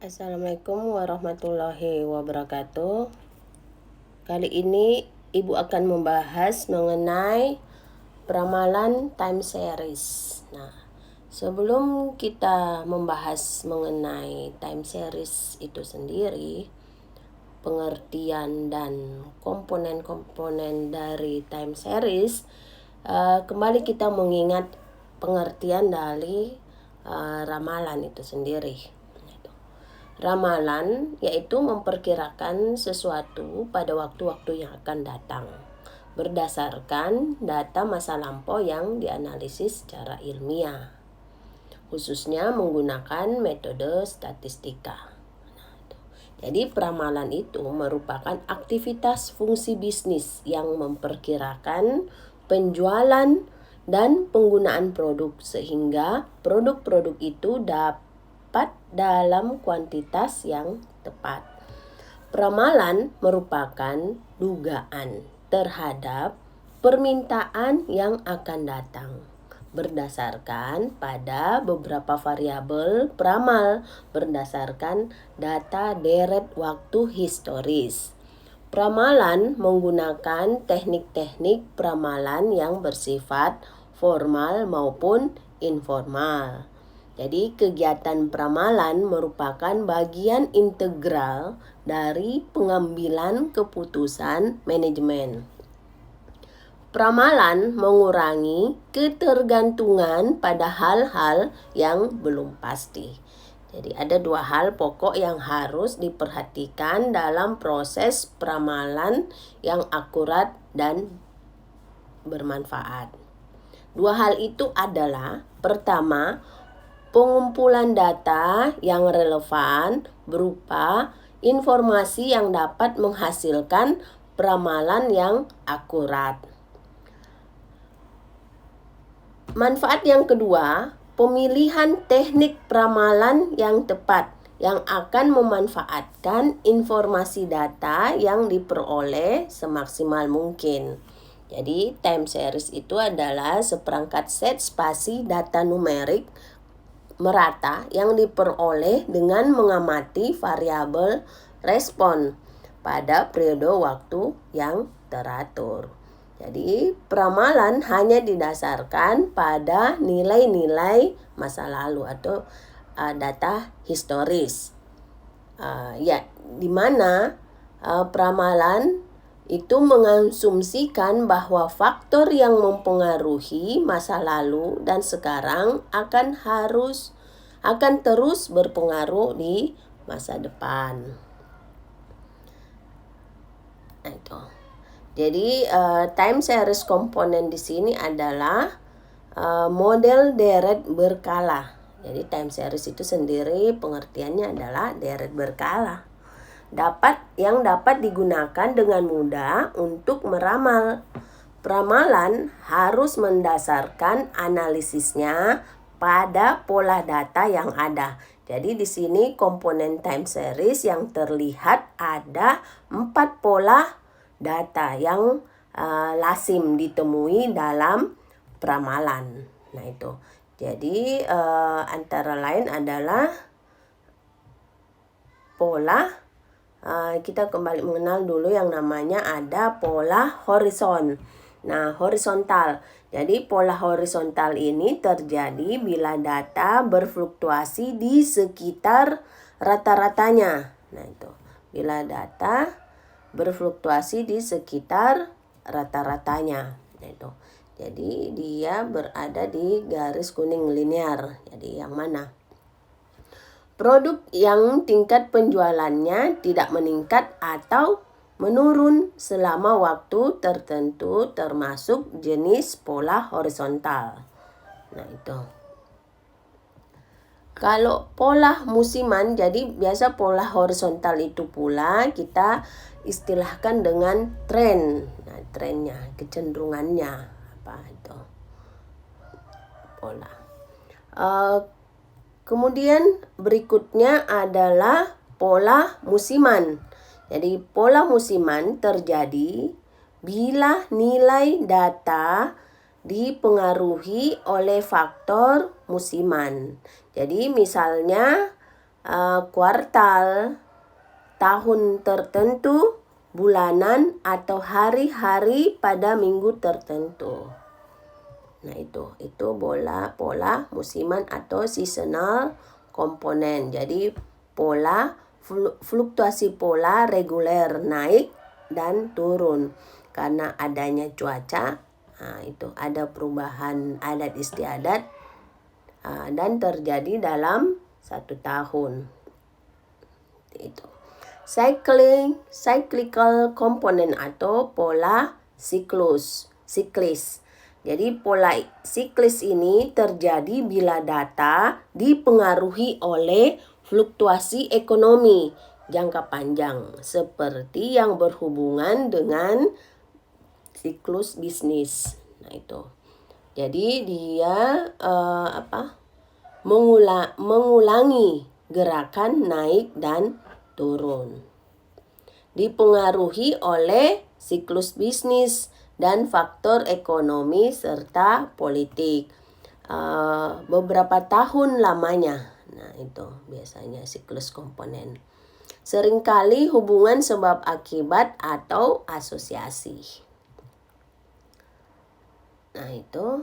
Assalamualaikum warahmatullahi wabarakatuh. Kali ini Ibu akan membahas mengenai peramalan time series. Nah, sebelum kita membahas mengenai time series itu sendiri, pengertian dan komponen-komponen dari time series, kembali kita mengingat pengertian dari ramalan itu sendiri. Ramalan yaitu memperkirakan sesuatu pada waktu-waktu yang akan datang berdasarkan data masa lampau yang dianalisis secara ilmiah, khususnya menggunakan metode statistika. Jadi peramalan itu merupakan aktivitas fungsi bisnis yang memperkirakan penjualan dan penggunaan produk sehingga produk-produk itu dapat dalam kuantitas yang tepat. Peramalan merupakan dugaan terhadap permintaan yang akan datang berdasarkan pada beberapa variabel peramal berdasarkan data deret waktu historis. Peramalan menggunakan teknik-teknik peramalan yang bersifat formal maupun informal. Jadi kegiatan peramalan merupakan bagian integral dari pengambilan keputusan manajemen. Peramalan mengurangi ketergantungan pada hal-hal yang belum pasti. Jadi ada dua hal pokok yang harus diperhatikan dalam proses peramalan yang akurat dan bermanfaat. Dua hal itu adalah, pertama, pengumpulan data yang relevan berupa informasi yang dapat menghasilkan peramalan yang akurat. Manfaat yang kedua, pemilihan teknik peramalan yang tepat yang akan memanfaatkan informasi data yang diperoleh semaksimal mungkin. Jadi time series itu adalah seperangkat set spasi data numerik merata yang diperoleh dengan mengamati variabel respon pada periode waktu yang teratur. Jadi peramalan hanya didasarkan pada nilai-nilai masa lalu atau data historis. Di mana peramalan itu mengasumsikan bahwa faktor yang mempengaruhi masa lalu dan sekarang akan terus berpengaruh di masa depan. Jadi time series komponen di sini adalah model deret berkala. Jadi time series itu sendiri pengertiannya adalah deret berkala. Yang dapat digunakan dengan mudah untuk meramal. Peramalan harus mendasarkan analisisnya pada pola data yang ada. Jadi di sini komponen time series yang terlihat ada 4 pola data yang lazim ditemui dalam peramalan. Nah itu. Jadi antara lain adalah pola. Kita kembali mengenal dulu yang namanya ada pola horizon. Nah, horizontal. Jadi pola horizontal ini terjadi bila data berfluktuasi di sekitar rata-ratanya. Nah, itu. Bila data berfluktuasi di sekitar rata-ratanya. Nah, itu. Jadi dia berada di garis kuning linear. Jadi yang mana? Produk yang tingkat penjualannya tidak meningkat atau menurun selama waktu tertentu termasuk jenis pola horizontal. Nah itu. Kalau pola musiman, jadi biasa pola horizontal itu pula kita istilahkan dengan tren. Nah trennya, kecenderungannya apa itu? Pola. Kemudian berikutnya adalah pola musiman. Jadi pola musiman terjadi bila nilai data dipengaruhi oleh faktor musiman. Jadi misalnya kuartal, tahun tertentu, bulanan, atau hari-hari pada minggu tertentu. Nah itu pola musiman atau seasonal komponen. Jadi fluktuasi pola reguler naik dan turun karena adanya cuaca. Itu ada perubahan adat istiadat dan terjadi dalam 1 tahun. Itu. Cyclical komponen atau pola siklis. Jadi pola siklis ini terjadi bila data dipengaruhi oleh fluktuasi ekonomi jangka panjang seperti yang berhubungan dengan siklus bisnis. Nah itu. Jadi dia mengulangi gerakan naik dan turun. Dipengaruhi oleh siklus bisnis dan faktor ekonomi serta politik. Beberapa tahun lamanya. Nah itu biasanya siklus komponen. Seringkali hubungan sebab akibat atau asosiasi. Nah itu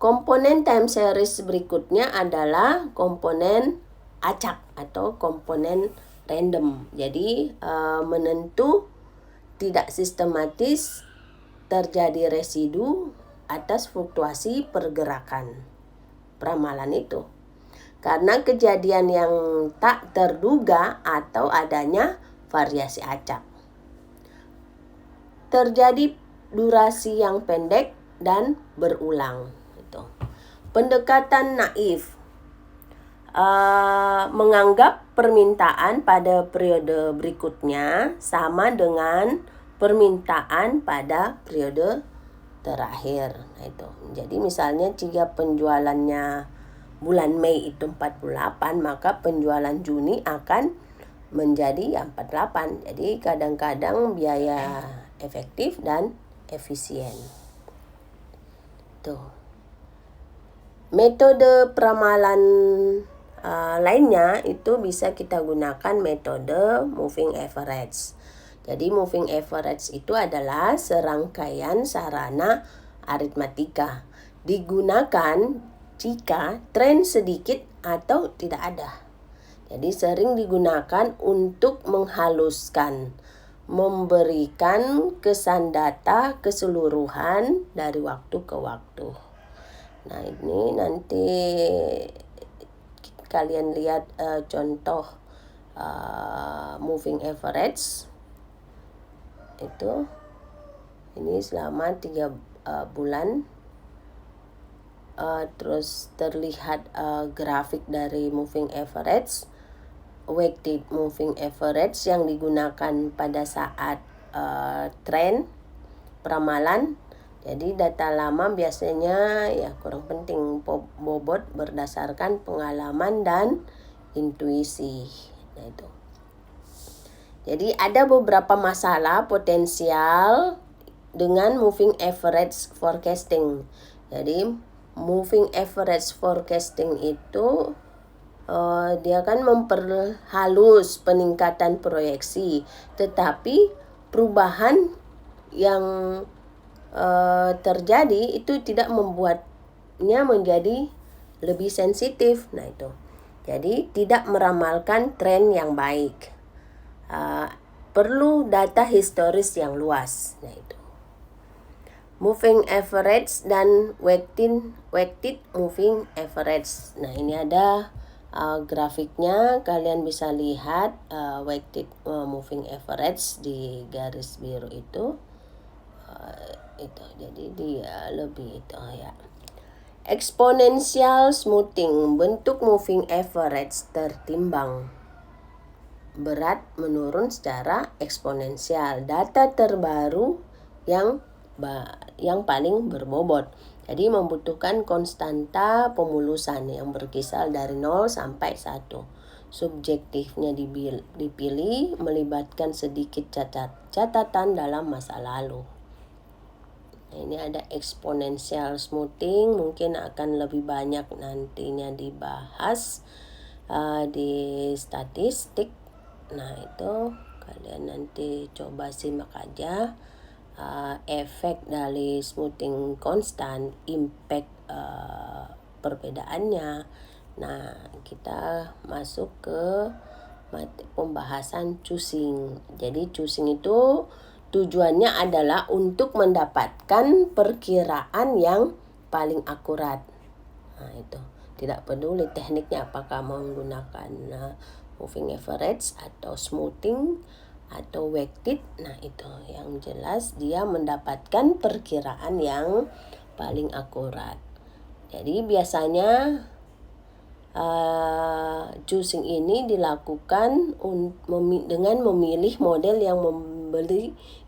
komponen time series berikutnya adalah komponen acak atau komponen random. Jadi menentu tidak sistematis terjadi residu atas fluktuasi pergerakan peramalan itu. Karena kejadian yang tak terduga atau adanya variasi acak. Terjadi durasi yang pendek dan berulang. Itu. Pendekatan naif menganggap permintaan pada periode berikutnya sama dengan permintaan pada periode terakhir. Nah itu. Jadi misalnya jika penjualannya bulan Mei itu 48, maka penjualan Juni akan menjadi 48. Jadi kadang-kadang biaya efektif dan efisien. Tuh. Metode peramalan lainnya itu bisa kita gunakan metode moving average. Jadi moving average itu adalah serangkaian sarana aritmatika. Digunakan jika tren sedikit atau tidak ada. Jadi sering digunakan untuk menghaluskan, memberikan kesan data keseluruhan dari waktu ke waktu. Nah ini nanti kalian lihat contoh moving average. Itu ini selama 3 bulan. Terus terlihat grafik dari moving average, weighted moving average yang digunakan pada saat tren peramalan. Jadi data lama biasanya ya kurang penting, bobot berdasarkan pengalaman dan intuisi. Nah itu. Jadi ada beberapa masalah potensial dengan moving average forecasting. Jadi moving average forecasting itu dia kan memperhalus peningkatan proyeksi, tetapi perubahan yang terjadi itu tidak membuatnya menjadi lebih sensitif. Nah itu. Jadi tidak meramalkan tren yang baik. Perlu data historis yang luas. Nah itu. Moving average dan weighted moving average. Nah ini ada grafiknya, kalian bisa lihat weighted moving average di garis biru itu. Itu jadi dia lebih itu ya. Exponential smoothing, bentuk moving average tertimbang. Berat menurun secara eksponensial. Data terbaru yang paling berbobot. Jadi membutuhkan konstanta pemulusan yang berkisar dari 0 sampai 1. Subjektifnya dipilih melibatkan sedikit catatan dalam masa lalu. Ini ada exponential smoothing, mungkin akan lebih banyak nantinya dibahas di statistik. Nah, itu kalian nanti coba simak aja efek dari smoothing konstan, impact perbedaannya. Nah, kita masuk ke pembahasan choosing. Jadi choosing itu tujuannya adalah untuk mendapatkan perkiraan yang paling akurat. Nah, itu tidak peduli tekniknya, apakah menggunakan moving average atau smoothing atau weighted. Nah, itu yang jelas dia mendapatkan perkiraan yang paling akurat. Jadi biasanya choosing ini dilakukan dengan memilih model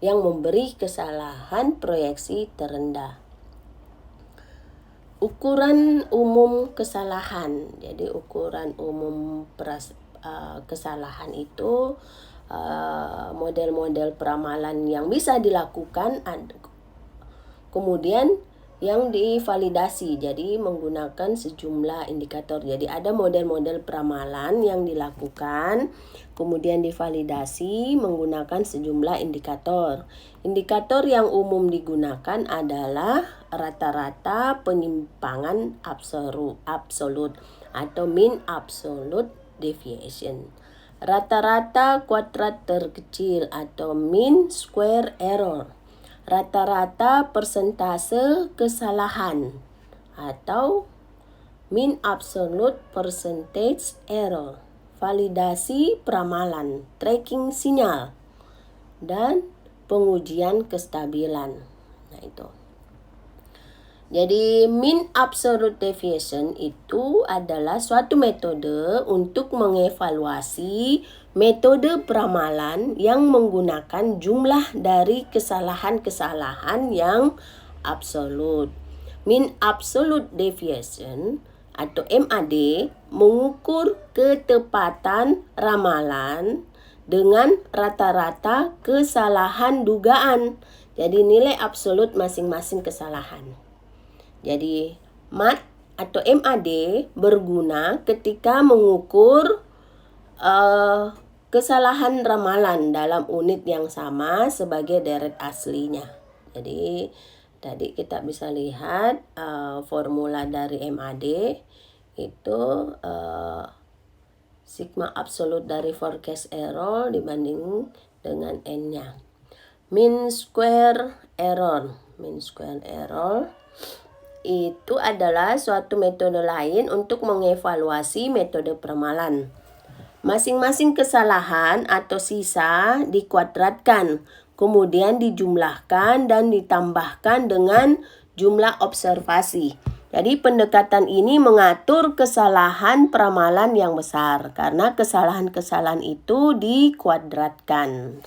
yang memberi kesalahan proyeksi terendah. Ukuran umum kesalahan. Jadi ukuran umum kesalahan itu model-model peramalan yang bisa dilakukan, kemudian yang divalidasi, jadi menggunakan sejumlah indikator. Jadi ada model-model peramalan yang dilakukan, kemudian divalidasi menggunakan sejumlah indikator. Indikator yang umum digunakan adalah rata-rata penyimpangan absolut atau mean absolute deviation, rata-rata kuadrat terkecil atau mean square error, rata-rata persentase kesalahan atau mean absolute percentage error, validasi peramalan, tracking sinyal, dan pengujian kestabilan. Nah, itu. Jadi mean absolute deviation itu adalah suatu metode untuk mengevaluasi metode peramalan yang menggunakan jumlah dari kesalahan-kesalahan yang absolut. Mean absolute deviation atau MAD mengukur ketepatan ramalan dengan rata-rata kesalahan dugaan. Jadi nilai absolut masing-masing kesalahan. Jadi MAD atau MAD berguna ketika mengukur kesalahan ramalan dalam unit yang sama sebagai deret aslinya. Jadi tadi kita bisa lihat formula dari MAD itu sigma absolut dari forecast error dibanding dengan N-nya. Mean square error itu adalah suatu metode lain untuk mengevaluasi metode peramalan. Masing-masing kesalahan atau sisa dikuadratkan, kemudian dijumlahkan dan ditambahkan dengan jumlah observasi. Jadi pendekatan ini mengatur kesalahan peramalan yang besar karena kesalahan-kesalahan itu dikuadratkan.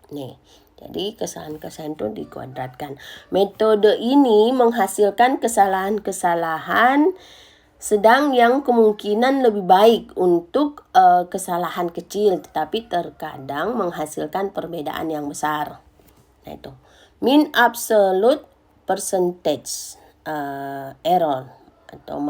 Nih. Jadi kesalahan-kesalahan itu dikuadratkan. Metode ini menghasilkan kesalahan-kesalahan sedang yang kemungkinan lebih baik untuk kesalahan kecil, tetapi terkadang menghasilkan perbedaan yang besar. Nah, itu. Mean absolute percentage error atau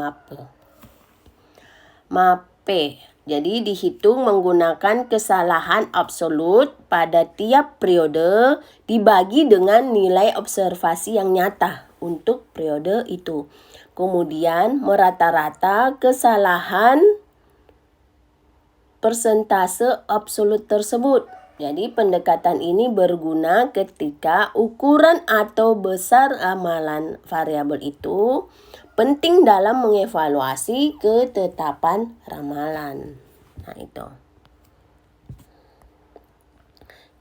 MAPE. Jadi dihitung menggunakan kesalahan absolut pada tiap periode dibagi dengan nilai observasi yang nyata untuk periode itu. Kemudian merata-rata kesalahan persentase absolut tersebut. Jadi pendekatan ini berguna ketika ukuran atau besar amalan variabel itu penting dalam mengevaluasi ketetapan ramalan. Nah, itu.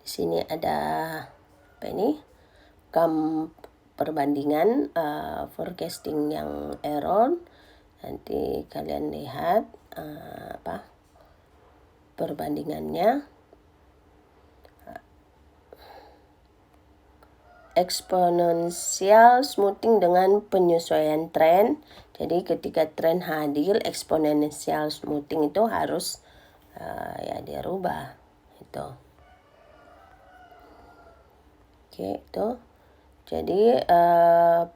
Di sini ada apa ini? Perbandingan forecasting yang error. Nanti kalian lihat perbandingannya. Exponential smoothing dengan penyesuaian tren. Jadi ketika tren hadir, exponential smoothing itu harus dirubah itu. Oke, itu Jadi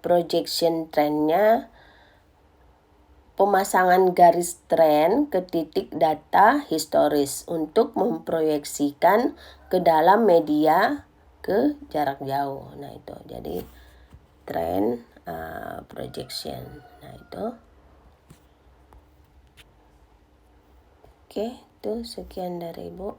projection trendnya pemasangan garis tren ke titik data historis untuk memproyeksikan ke dalam media ke jarak jauh. Nah itu jadi trend projection. Nah itu. Oke, itu sekian dari Ibu.